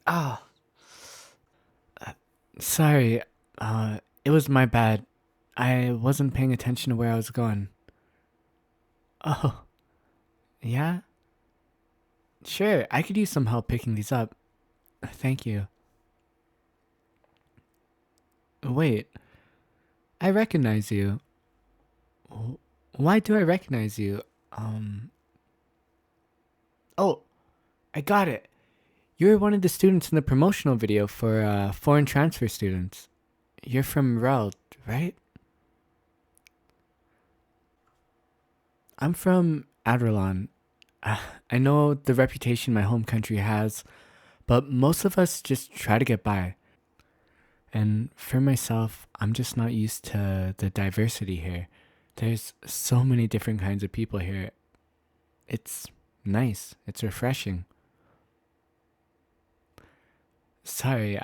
Oh, sorry. It was my bad. I wasn't paying attention to where I was going. Oh, yeah? Sure, I could use some help picking these up. Thank you. Wait, I recognize you. Why do I recognize you? Um, oh, I got it. You're one of the students in the promotional video for foreign transfer students. You're from Reld, right? I'm from Adralon. I know the reputation my home country has, but most of us just try to get by. And for myself, I'm just not used to the diversity here. There's so many different kinds of people here. It's nice, it's refreshing. Sorry,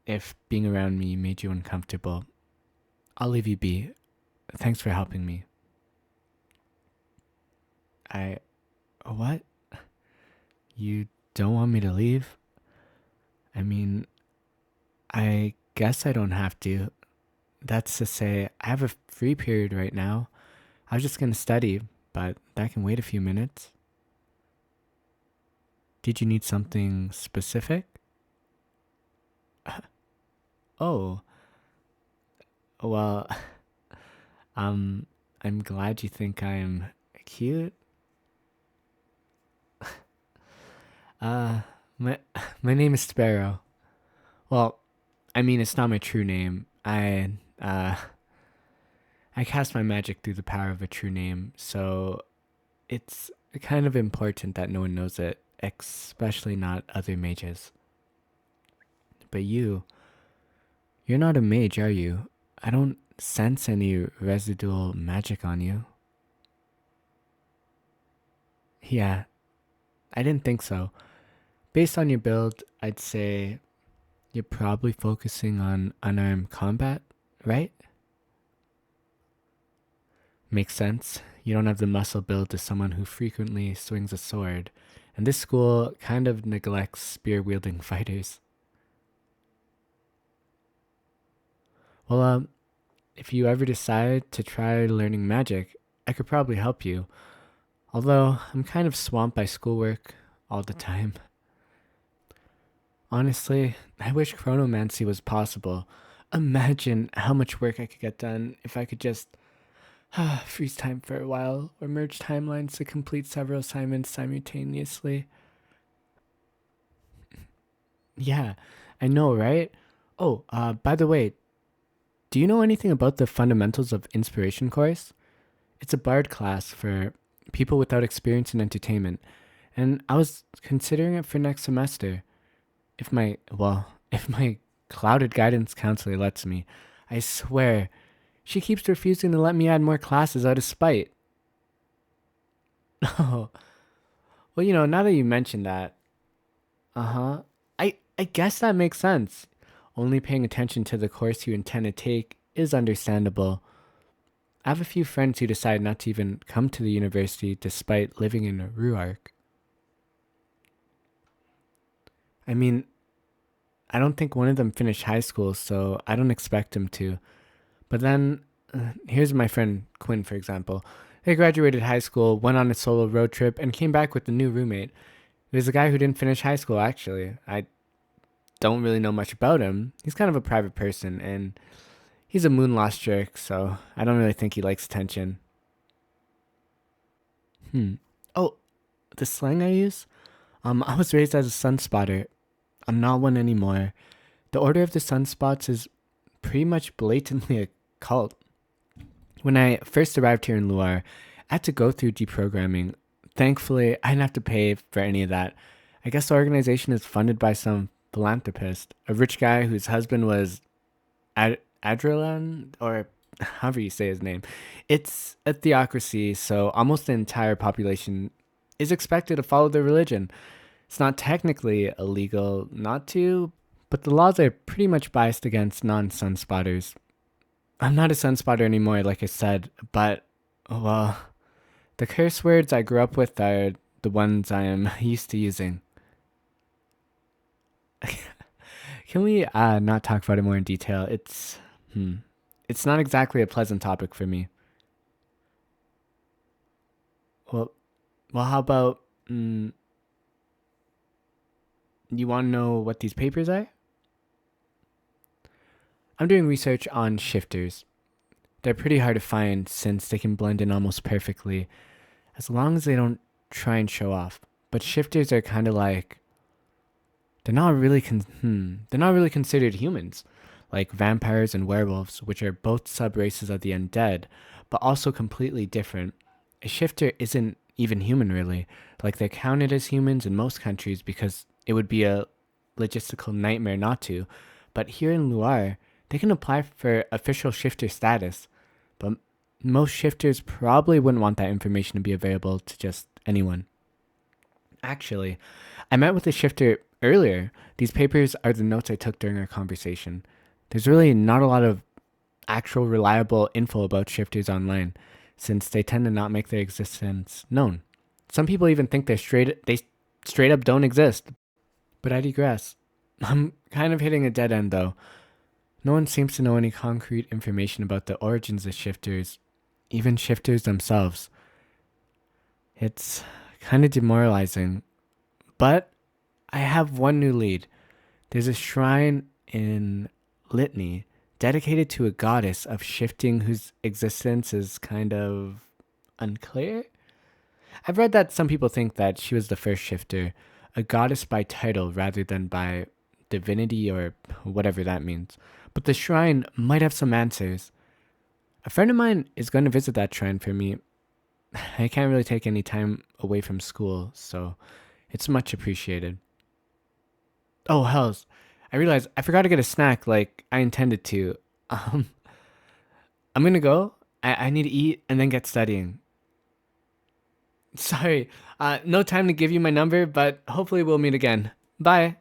if being around me made you uncomfortable. I'll leave you be. Thanks for helping me. I. What? You don't want me to leave? I mean, I guess I don't have to. That's to say, I have a free period right now. I was just gonna study, but that can wait a few minutes. Did you need something specific? Oh, well, um, I'm glad you think I'm cute. Uh, my, my name is Sparrow. Well, I mean, it's not my true name. I cast my magic through the power of a true name, so it's kind of important that no one knows it, especially not other mages. But you're not a mage, are you? I don't sense any residual magic on you. Yeah, I didn't think so. Based on your build, I'd say you're probably focusing on unarmed combat, right? Makes sense. You don't have the muscle build as someone who frequently swings a sword, and this school kind of neglects spear wielding fighters. Well, if you ever decide to try learning magic, I could probably help you. Although I'm kind of swamped by schoolwork all the time. Honestly, I wish chronomancy was possible. Imagine how much work I could get done if I could just freeze time for a while or merge timelines to complete several assignments simultaneously. Yeah, I know, right? Oh, by the way, do you know anything about the fundamentals of inspiration course? It's a bard class for people without experience in entertainment, and I was considering it for next semester. If my clouded guidance counselor lets me, I swear, she keeps refusing to let me add more classes out of spite. Oh, well, now that you mention that, uh huh, I guess that makes sense. Only paying attention to the course you intend to take is understandable. I have a few friends who decide not to even come to the university despite living in Ruark. I mean, I don't think one of them finished high school, so I don't expect them to. But then, here's my friend Quinn, for example. They graduated high school, went on a solo road trip, and came back with a new roommate. There's a guy who didn't finish high school, actually. I don't really know much about him. He's kind of a private person, and he's a moon lost jerk, so I don't really think he likes attention. Hmm. Oh, the slang I use? I was raised as a sun spotter. I'm not one anymore. The Order of the Sunspots is pretty much blatantly a cult. When I first arrived here in Loire, I had to go through deprogramming. Thankfully, I didn't have to pay for any of that. I guess the organization is funded by some philanthropist, a rich guy whose husband was Adrilan, or however you say his name. It's a theocracy, so almost the entire population is expected to follow their religion. It's not technically illegal not to, but the laws are pretty much biased against non sunspotters. I'm not a sunspotter anymore, like I said, but, well, the curse words I grew up with are the ones I am used to using. Can we not talk about it more in detail? Hmm, it's not exactly a pleasant topic for me. Well, well, how about you want to know what these papers are? I'm doing research on shifters. They're pretty hard to find since they can blend in almost perfectly, as long as they don't try and show off. But shifters are kind of like they're not really considered humans, like vampires and werewolves, which are both sub races of the undead, but also completely different. A shifter isn't even human really. Like they're counted as humans in most countries because it would be a logistical nightmare not to. But here in Loire, they can apply for official shifter status, but most shifters probably wouldn't want that information to be available to just anyone. Actually, I met with a shifter earlier. These papers are the notes I took during our conversation. There's really not a lot of actual reliable info about shifters online, since they tend to not make their existence known. Some people even think they straight up don't exist. But I digress. I'm kind of hitting a dead end though. No one seems to know any concrete information about the origins of shifters, even shifters themselves. It's kind of demoralizing. But I have one new lead. There's a shrine in Litany dedicated to a goddess of shifting whose existence is kind of unclear. I've read that some people think that she was the first shifter, a goddess by title rather than by divinity or whatever that means. But the shrine might have some answers. A friend of mine is going to visit that shrine for me. I can't really take any time away from school, so it's much appreciated. Oh, hells. I realized I forgot to get a snack like I intended to. Um, I'm gonna go. I need to eat and then get studying. Sorry, no time to give you my number, but hopefully we'll meet again. Bye.